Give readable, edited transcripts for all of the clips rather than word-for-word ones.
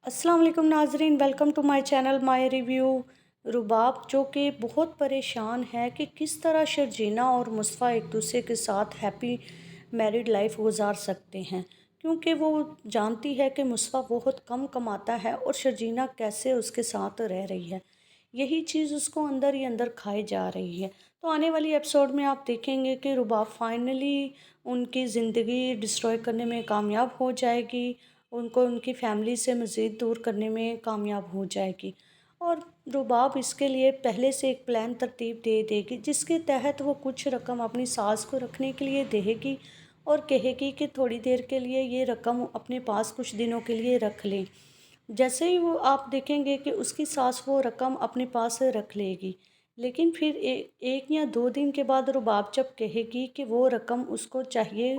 अस्सलाम वालेकुम नाजरीन, welcome to my channel my review. रुबाब जो कि बहुत परेशान है कि किस तरह शर्जीना और मुस्तफ़ा एक दूसरे के साथ हैप्पी मैरिड लाइफ गुजार सकते हैं, क्योंकि वो जानती है कि मुस्तफ़ा बहुत कम कमाता है और शर्जीना कैसे उसके साथ रह रही है। यही चीज़ उसको अंदर ही अंदर खाई जा रही है। तो आने वाली एपिसोड में आप देखेंगे कि रुबाब फाइनली उनकी ज़िंदगी डिस्ट्रॉय करने में कामयाब हो जाएगी, उनको उनकी फैमिली से मज़ीद दूर करने में कामयाब हो जाएगी। और रुबाब इसके लिए पहले से एक प्लान तरतीब दे देगी, जिसके तहत वो कुछ रकम अपनी सास को रखने के लिए देगी और कहेगी कि थोड़ी देर के लिए ये रकम अपने पास कुछ दिनों के लिए रख लें। जैसे ही वो आप देखेंगे कि उसकी सास वो रकम अपने पास रख लेगी, लेकिन फिर एक या दो दिन के बाद रुबाब जब कहेगी कि वो रकम उसको चाहिए,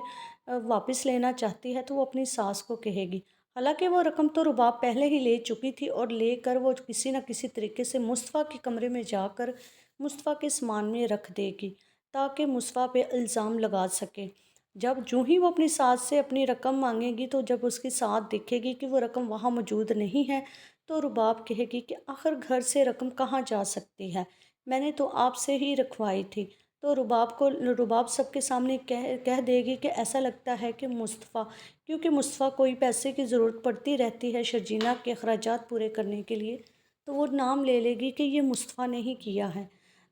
वापस लेना चाहती है, तो वो अपनी सास को कहेगी। हालांकि वो रकम तो रुबाब पहले ही ले चुकी थी और लेकर वो किसी न किसी तरीके से मुस्तफ़ा के कमरे में जाकर मुस्तफ़ा के सामान में रख देगी, ताकि मुस्तफ़ा पे इल्ज़ाम लगा सके। जब जूँ ही वो अपनी सास से अपनी रकम मांगेगी, तो जब उसकी सास देखेगी कि वो रकम वहाँ मौजूद नहीं है, तो रुबाब कहेगी कि आखिर घर से रकम कहाँ जा सकती है, मैंने तो आपसे ही रखवाई थी। तो रुबाब सबके सामने कह कह देगी कि ऐसा लगता है कि मुस्तफ़ा, क्योंकि मुस्तफ़ा कोई पैसे की ज़रूरत पड़ती रहती है शर्जीना के अखराजात पूरे करने के लिए, तो वो नाम ले लेगी कि ये मुस्तफ़ा ने ही किया है।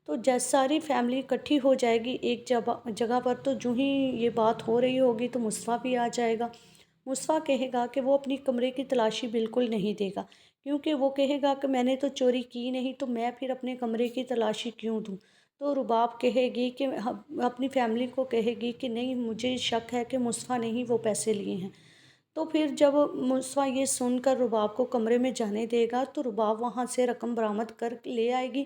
तो जैसे सारी फैमिली इकट्ठी हो जाएगी एक जगह पर, तो जो ही ये बात हो रही होगी तो मुस्तफ़ा भी आ जाएगा। मुस्तफ़ा कहेगा कि वो अपनी कमरे की तलाशी बिल्कुल नहीं देगा, क्योंकि वो कहेगा कि मैंने तो चोरी की नहीं, तो मैं फिर अपने कमरे की तलाशी क्यों दूँ। तो रुबाब कहेगी कि अपनी फैमिली को कहेगी कि नहीं, मुझे शक है कि मुस्तफ़ा ने ही वो पैसे लिए हैं। तो फिर जब मुस्तफ़ा ये सुनकर रुबाब को कमरे में जाने देगा, तो रुबाब वहाँ से रकम बरामद कर ले आएगी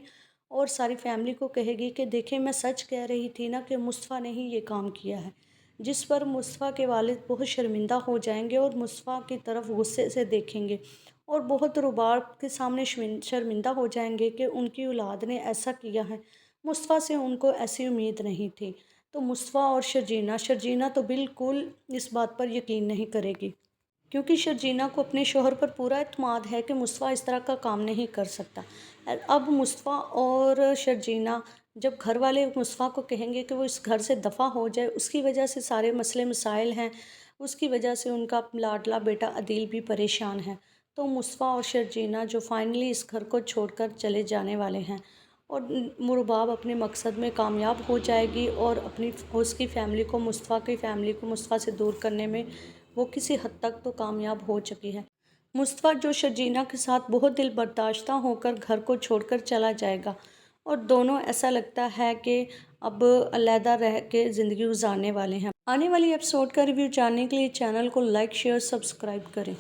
और सारी फैमिली को कहेगी कि देखें, मैं सच कह रही थी ना कि मुस्तफ़ा ने ही ये काम किया है। जिस पर मुस्तफ़ा के वालिद बहुत शर्मिंदा हो जाएंगे और मुस्तफ़ा की तरफ गुस्से से देखेंगे और बहुत रुबाब के सामने शर्मिंदा हो जाएंगे कि उनकी औलाद ने ऐसा किया है। मुस्तफ़ा से उनको ऐसी उम्मीद नहीं थी। तो मुस्तफ़ा और शर्जीना शर्जीना तो बिल्कुल इस बात पर यकीन नहीं करेगी, क्योंकि शर्जीना को अपने शौहर पर पूरा इत्मीनान है कि मुस्तफ़ा इस तरह का काम नहीं कर सकता। अब मुस्तफ़ा और शर्जीना, जब घर वाले मुस्तफ़ा को कहेंगे कि वो इस घर से दफ़ा हो जाए, उसकी वजह से सारे मसले मसाइल हैं, उसकी वजह से उनका लाडला बेटा अदील भी परेशान है। तो मुस्तफ़ा और शर्जीना जो फाइनली इस घर को छोड़कर चले जाने वाले हैं, और रुबाब अपने मकसद में कामयाब हो जाएगी और अपनी उसकी फ़ैमिली को, मुस्तफ़ा की फ़ैमिली को मुस्तफ़ा से दूर करने में वो किसी हद तक तो कामयाब हो चुकी है। मुस्तफ़ा जो शर्जीना के साथ बहुत दिल बर्दाश्ता होकर घर को छोड़कर चला जाएगा, और दोनों ऐसा लगता है कि अब अलहदा रह के ज़िंदगी गुजारने वाले हैं। आने वाली एपिसोड का रिव्यू जानने के लिए चैनल को लाइक शेयर सब्सक्राइब करें।